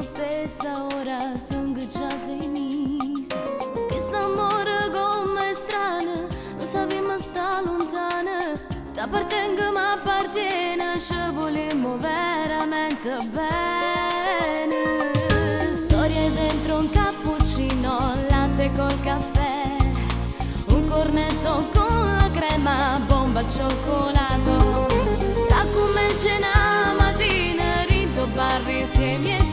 stessa ora sono già 6 mesi. Questo amore come è strano, non sappiamo sta lontana. T'appartengo ma appartiene, ci volemmo veramente bene. Storie dentro un cappuccino, latte col caffè, un cornetto con la crema, bomba al cioccolato. Sa come c'è una mattina, rinto barri insieme